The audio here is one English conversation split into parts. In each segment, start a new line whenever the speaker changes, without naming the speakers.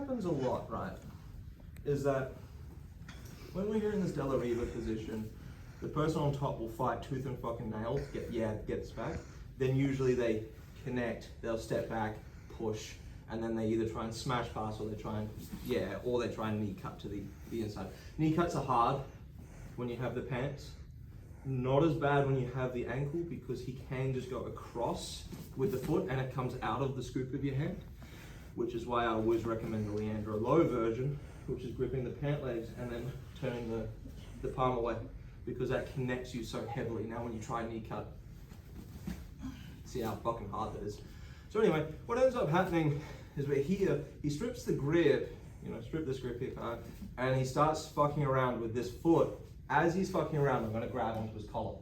happens a lot, right, is that when we're in this Della Riva position, the person on top will fight tooth and fucking nail to get us back. Then usually they connect, they'll step back, push, and then they either try and smash past or they try and, knee cut to the inside. Knee cuts are hard when you have the pants. Not as bad when you have the ankle because he can just go across with the foot and it comes out of the scoop of your hand, which is why I always recommend the Leandro low version, which is gripping the pant legs and then turning the palm away, because that connects you so heavily. Now when you try knee cut, see how fucking hard that is. So anyway, what ends up happening is we're here, he strips the grip, strip this grip here, and he starts fucking around with this foot. As he's fucking around, I'm gonna grab onto his collar.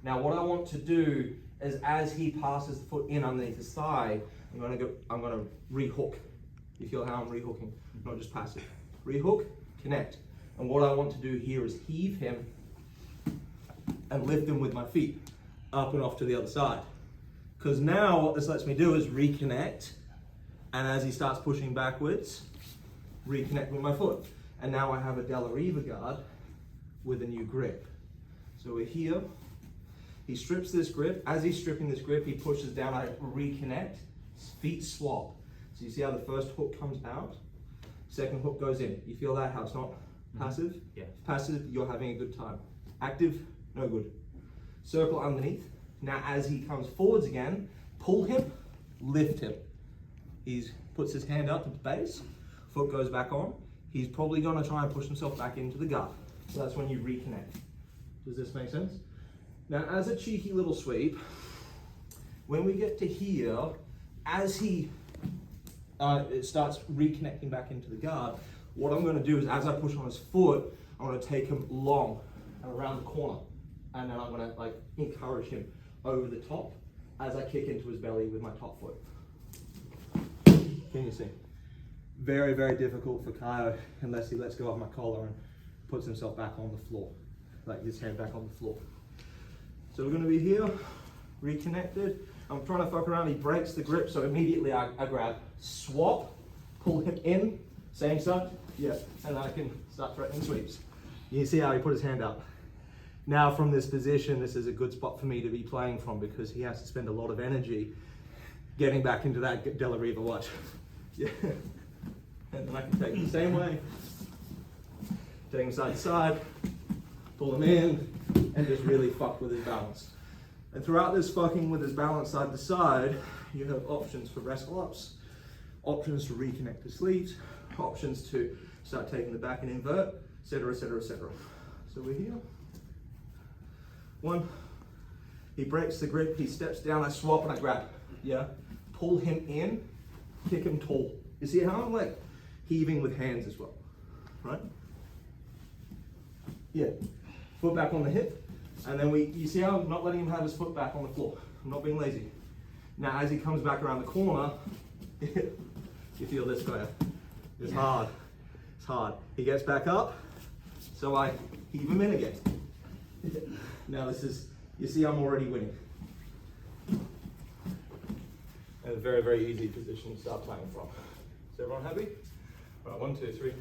Now what I want to do is as he passes the foot in underneath his thigh, I'm gonna rehook. You feel how I'm rehooking, not just passive. Rehook, connect. And what I want to do here is heave him and lift him with my feet up and off to the other side. Because now what this lets me do is reconnect, and as he starts pushing backwards, reconnect with my foot. And now I have a Della Riva guard with a new grip. So we're here, he strips this grip. As he's stripping this grip, he pushes down, I reconnect, feet swap. So you see how the first hook comes out, second hook goes in. You feel that, how it's not passive?
Yeah.
Passive, you're having a good time. Active, no good. Circle underneath. Now as he comes forwards again, pull him, lift him. He puts his hand up to the base, foot goes back on. He's probably gonna try and push himself back into the guard. So that's when you reconnect. Does this make sense? Now as a cheeky little sweep, when we get to here, as he it starts reconnecting back into the guard, what I'm gonna do is as I push on his foot, I'm gonna take him long and around the corner. And then I'm gonna encourage him over the top as I kick into his belly with my top foot. Can you see? Very, very difficult for Kaio unless he lets go of my collar and puts himself back on the floor, like his hand back on the floor. So we're gonna be here, reconnected. I'm trying to fuck around, he breaks the grip, so immediately I grab, swap, pull him in, same side, yeah, and I can start threatening sweeps. You can see how he put his hand up. Now from this position, this is a good spot for me to be playing from because he has to spend a lot of energy getting back into that Della Riva, watch. Yeah. And then I can take him the same way, take him side to side, pull him in, and just really fuck with his balance. And throughout this fucking with his balance side to side, you have options for wrestle ups, options to reconnect the sleeves, options to start taking the back and invert, etc., etc., etc. So we're here. One, he breaks the grip, he steps down, I swap and I grab, yeah? Pull him in, kick him tall. You see how I'm like heaving with hands as well, right? Yeah, foot back on the hip, and then you see how I'm not letting him have his foot back on the floor. I'm not being lazy. Now as he comes back around the corner, you feel this guy, it's hard, it's hard. He gets back up, so I heave him in again. Now this is, you see I'm already winning. And a very, very easy position to start playing from. Is everyone happy? All right, 1, 2, 3.